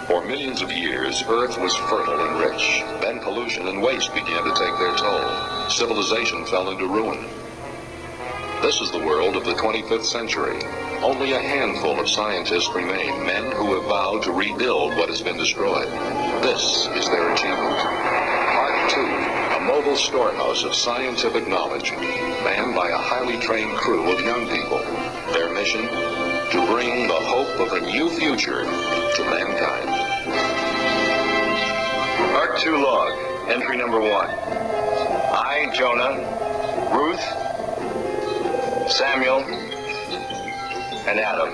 For millions of years, Earth was fertile and rich. Then pollution and waste began to take their toll. Civilization fell into ruin. This is the world of the 25th century. Only a handful of scientists remain, men who have vowed to rebuild what has been destroyed. This is their achievement. Part 2, a mobile storehouse of scientific knowledge, manned by a highly trained crew of young people. Their mission? To bring the hope of a new future to mankind. Part 2 log, entry number 1. I, Jonah, Ruth, Samuel, and Adam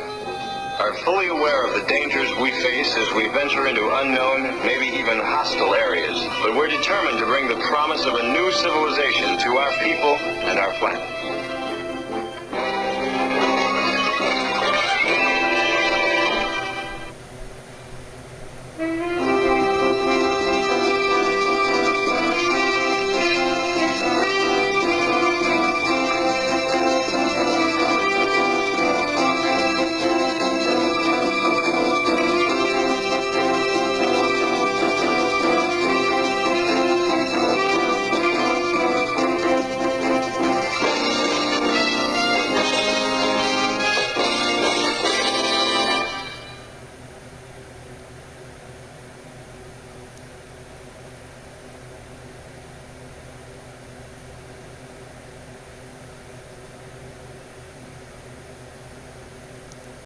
are fully aware of the dangers we face as we venture into unknown, maybe even hostile areas. But we're determined to bring the promise of a new civilization to our people and our planet.